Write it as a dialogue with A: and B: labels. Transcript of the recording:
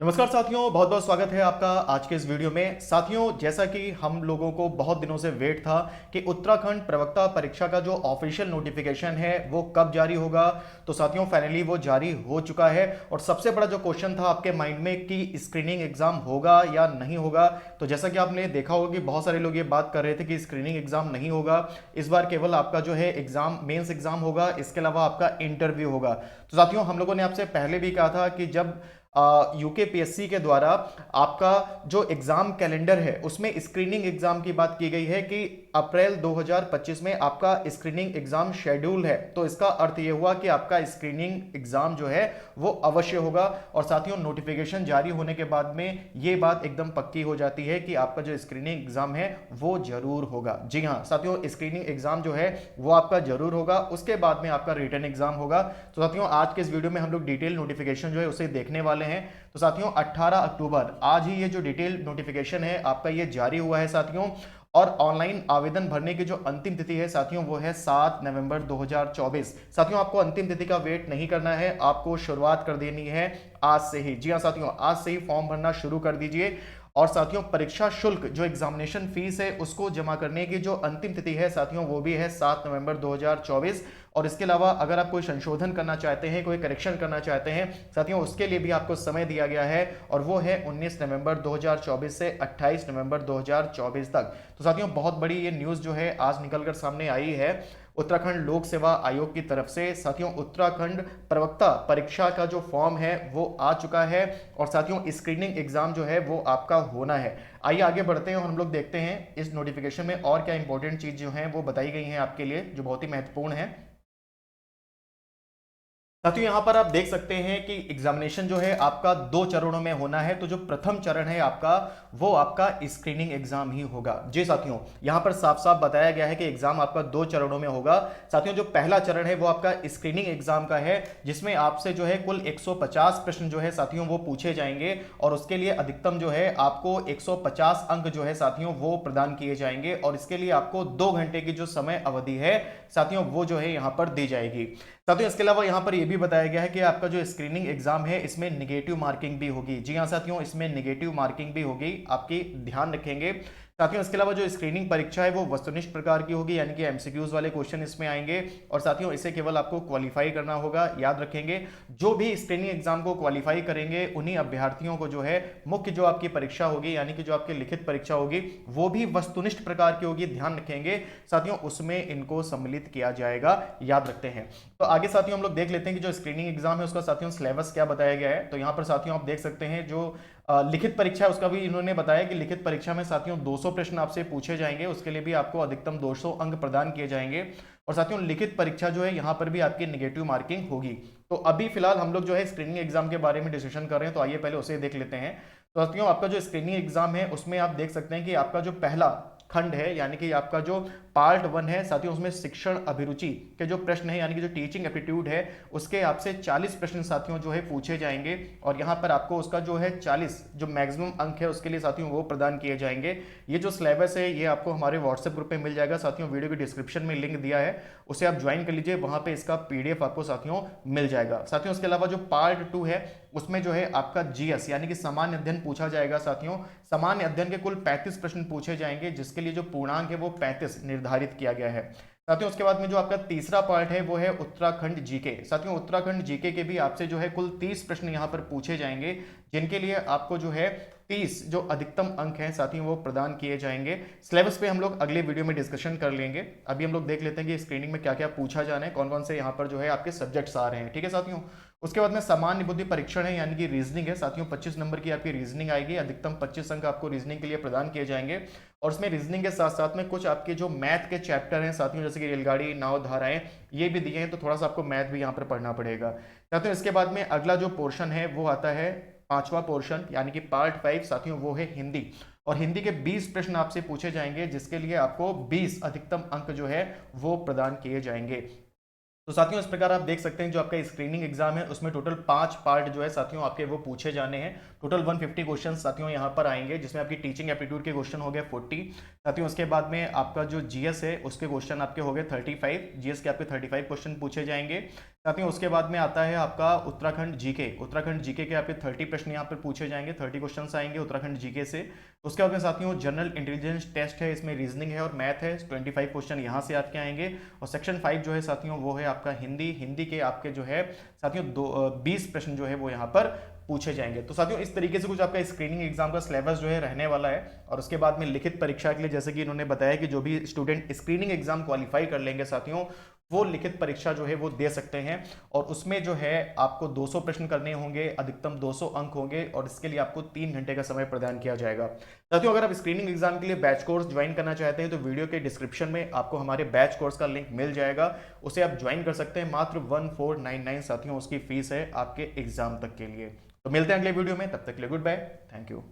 A: नमस्कार साथियों, बहुत बहुत स्वागत है आपका आज के इस वीडियो में। साथियों, जैसा कि हम लोगों को बहुत दिनों से वेट था कि उत्तराखंड प्रवक्ता परीक्षा का जो ऑफिशियल नोटिफिकेशन है वो कब जारी होगा, तो साथियों फाइनली वो जारी हो चुका है। और सबसे बड़ा जो क्वेश्चन था आपके माइंड में कि स्क्रीनिंग एग्जाम होगा या नहीं होगा, तो जैसा कि आपने देखा होगा कि बहुत सारे लोग ये बात कर रहे थे कि स्क्रीनिंग एग्जाम नहीं होगा, इस बार केवल आपका जो है एग्जाम मेंस एग्जाम होगा, इसके अलावा आपका इंटरव्यू होगा। तो साथियों, हम लोगों ने आपसे पहले भी कहा था कि जब यूकेपीएससी के द्वारा आपका जो एग्जाम कैलेंडर है उसमें स्क्रीनिंग एग्जाम की बात की गई है कि अप्रैल 2025 में आपका स्क्रीनिंग एग्जाम शेड्यूल है, तो इसका अर्थ यह हुआ कि आपका स्क्रीनिंग एग्जाम जो है वो अवश्य होगा। और साथियों, नोटिफिकेशन जारी होने के बाद में ये बात एकदम पक्की हो जाती है कि आपका जो स्क्रीनिंग एग्जाम है वो जरूर होगा। जी हाँ साथियों, स्क्रीनिंग एग्जाम जो है वो आपका जरूर होगा, उसके बाद में आपका रिटन एग्जाम होगा। तो साथियों, आज के इस वीडियो में हम लोग डिटेल नोटिफिकेशन जो है उसे देखने वाले हैं। तो साथियों, 18 अक्टूबर आज ही ये जो डिटेल नोटिफिकेशन है आपका ये जारी हुआ है साथियों। और ऑनलाइन आवेदन भरने की जो अंतिम तिथि है साथियों वो है 7 नवंबर 2024। साथियों, आपको अंतिम तिथि का वेट नहीं करना है, आपको शुरुआत कर देनी है आज से ही। जी हाँ साथियों, आज से ही फॉर्म भरना शुरू कर दीजिए। और साथियों, परीक्षा शुल्क जो एग्जामिनेशन फीस है उसको जमा करने की जो अंतिम तिथि है साथियों वो भी है 7 नवंबर 2024। और इसके अलावा अगर आप कोई संशोधन करना चाहते हैं, कोई करेक्शन करना चाहते हैं साथियों, उसके लिए भी आपको समय दिया गया है और वो है 19 नवंबर 2024 से 28 नवंबर 2024 तक। तो साथियों, बहुत बड़ी ये न्यूज़ जो है आज निकलकर सामने आई है उत्तराखंड लोक सेवा आयोग की तरफ से। साथियों, उत्तराखंड प्रवक्ता परीक्षा का जो फॉर्म है वो आ चुका है और साथियों स्क्रीनिंग एग्जाम जो है वो आपका होना है। आइए आगे बढ़ते हैं और हम लोग देखते हैं इस नोटिफिकेशन में और क्या इंपॉर्टेंट चीज जो है वो बताई गई हैं आपके लिए, जो बहुत ही महत्वपूर्ण है। साथियों, यहां पर आप देख सकते हैं कि एग्जामिनेशन जो है आपका 2 चरणों में होना है। तो जो प्रथम चरण है आपका वो आपका स्क्रीनिंग एग्जाम ही होगा। जी साथियों, यहां पर साफ साफ बताया गया है कि एग्जाम आपका 2 चरणों में होगा। साथियों, जो पहला चरण है वो आपका स्क्रीनिंग एग्जाम का है, जिसमें आपसे जो है कुल 150 प्रश्न जो है साथियों वो पूछे जाएंगे और उसके लिए अधिकतम जो है आपको 150 अंक जो है साथियों वो प्रदान किए जाएंगे। और इसके लिए आपको 2 घंटे की जो समय अवधि है साथियों वो जो है यहां पर दी जाएगी। साथियों, इसके अलावा यहां पर यह भी बताया गया है कि आपका जो स्क्रीनिंग एग्जाम है इसमें निगेटिव मार्किंग भी होगी। जी हां साथियों, इसमें निगेटिव मार्किंग भी होगी, आपकी ध्यान रखेंगे। साथियों, इसके अलावा जो स्क्रीनिंग परीक्षा है वो वस्तुनिष्ठ प्रकार की होगी, यानी कि एमसीक्यूज वाले क्वेश्चन इसमें आएंगे। और साथियों, इसे केवल आपको क्वालिफाई करना होगा, याद रखेंगे। जो भी स्क्रीनिंग एग्जाम को क्वालिफाई करेंगे उन्हीं अभ्यर्थियों को जो है मुख्य जो आपकी परीक्षा होगी, यानी कि जो आपकी लिखित परीक्षा होगी वो भी वस्तुनिष्ठ प्रकार की होगी, ध्यान रखेंगे साथियों, उसमें इनको सम्मिलित किया जाएगा, याद रखते हैं। तो आगे साथियों हम लोग देख लेते हैं कि जो स्क्रीनिंग एग्जाम है उसका साथियों सिलेबस क्या बताया गया है। तो यहाँ पर साथियों आप देख सकते हैं जो लिखित परीक्षा है उसका भी इन्होंने बताया कि लिखित परीक्षा में साथियों 200 प्रश्न आपसे पूछे जाएंगे, उसके लिए भी आपको अधिकतम 200 अंक प्रदान किए जाएंगे। और साथियों, लिखित परीक्षा जो है यहाँ पर भी आपकी निगेटिव मार्किंग होगी। तो अभी फिलहाल हम लोग जो है स्क्रीनिंग एग्जाम के बारे में डिस्कशन कर रहे हैं, तो आइए पहले उसे देख लेते हैं। तो साथियों, आपका जो स्क्रीनिंग एग्जाम है उसमें आप देख सकते हैं कि आपका जो पहला खंड है, यानी कि आपका जो पार्ट 1 है साथियों, उसमें शिक्षण अभिरुचि के जो प्रश्न है, यानी कि जो टीचिंग एप्टीट्यूड है उसके आपसे 40 प्रश्न साथियों जो है पूछे जाएंगे। और यहाँ पर आपको उसका जो है 40 जो मैक्सिमम अंक है उसके लिए साथियों वो प्रदान किए जाएंगे। ये जो सिलेबस है ये आपको हमारे व्हाट्सएप ग्रुप में मिल जाएगा साथियों, वीडियो के डिस्क्रिप्शन में लिंक दिया है, उसे आप ज्वाइन कर लीजिए, वहां पे इसका पीडीएफ आपको साथियों मिल जाएगा। साथियों, इसके अलावा जो पार्ट 2 है उसमें जो है आपका जीएस यानी कि सामान्य अध्ययन पूछा जाएगा साथियों। सामान्य अध्ययन के कुल 35 प्रश्न पूछे जाएंगे, जिसके लिए जो पूर्णांक है वो 35 निर्धारित किया गया है साथियों। उसके बाद में जो आपका तीसरा पार्ट है वो है उत्तराखंड जीके। साथियों, उत्तराखंड जीके के भी आपसे जो है कुल 30 प्रश्न यहाँ पर पूछे जाएंगे, जिनके लिए आपको जो है 30 जो अधिकतम अंक हैं साथियों वो प्रदान किए जाएंगे। सिलेबस पे हम लोग अगले वीडियो में डिस्कशन कर लेंगे। अभी हम लोग देख लेते हैं कि स्क्रीनिंग में क्या क्या पूछा जाना है, कौन कौन से यहाँ पर जो है आपके सब्जेक्ट्स आ रहे हैं, ठीक है साथियों। उसके बाद में सामान्य बुद्धि परीक्षण है, यानी कि रीजनिंग है साथियों, 25 नंबर की आपकी रीजनिंग आएगी, अधिकतम 25 अंक आपको रीजनिंग के लिए प्रदान किए जाएंगे। और उसमें रीजनिंग के साथ साथ में कुछ आपके जो मैथ के चैप्टर हैं साथियों, जैसे कि रेलगाड़ी, नाव, धाराएं, ये भी दिए हैं, तो थोड़ा सा आपको मैथ भी यहाँ पर पढ़ना पड़ेगा साथियों। इसके बाद में अगला जो पोर्शन है वो आता है पांचवा पोर्शन, यानी कि पार्ट 5 साथियों, वो है हिंदी। और हिंदी के 20 प्रश्न आपसे पूछे जाएंगे, जिसके लिए आपको 20 अधिकतम अंक जो है वो प्रदान किए जाएंगे। तो साथियों, इस प्रकार आप देख सकते हैं जो आपका स्क्रीनिंग एग्जाम है उसमें टोटल 5 पार्ट जो है साथियों आपके वो पूछे जाने हैं। टोटल 150 क्वेश्चन साथियों यहाँ पर आएंगे, जिसमें आपकी टीचिंग एप्टीट्यूड के क्वेश्चन हो गए 40 साथियों। उसके बाद में आपका जो जीएस है उसके क्वेश्चन आपके हो गए 35, जीएस के आपके 35 क्वेश्चन पूछे जाएंगे। साथियों उसके बाद में आता है आपका उत्तराखंड जीके। उत्तराखंड जीके के आपके 30 प्रश्न यहाँ पर पूछे जाएंगे, 30 क्वेश्चंस आएंगे उत्तराखंड जीके से। उसके बाद में साथियों जनरल इंटेलिजेंस टेस्ट है, इसमें रीजनिंग है और मैथ है, 25 क्वेश्चन यहाँ से आपके आएंगे। और सेक्शन 5 जो है साथियों वो है आपका हिंदी। हिंदी के आपके जो है साथियों 20 प्रश्न जो है वो यहाँ पर पूछे जाएंगे। तो साथियों इस तरीके से कुछ आपका स्क्रीनिंग एग्जाम का सिलेबस जो है रहने वाला है। और उसके बाद में लिखित परीक्षा के लिए जैसे कि इन्होंने बताया कि जो भी स्टूडेंट स्क्रीनिंग एग्जाम क्वालिफाई कर लेंगे साथियों, वो लिखित परीक्षा जो है वो दे सकते हैं। और उसमें जो है आपको 200 प्रश्न करने होंगे, अधिकतम 200 अंक होंगे और इसके लिए आपको 3 घंटे का समय प्रदान किया जाएगा। साथियों अगर आप स्क्रीनिंग एग्जाम के लिए बैच कोर्स ज्वाइन करना चाहते हैं तो वीडियो के डिस्क्रिप्शन में आपको हमारे बैच कोर्स का लिंक मिल जाएगा, उसे आप ज्वाइन कर सकते हैं। मात्र 1499 साथियों उसकी फीस है आपके एग्जाम तक के लिए। तो मिलते हैं अगले वीडियो में, तब तक के लिए गुड बाय, थैंक यू।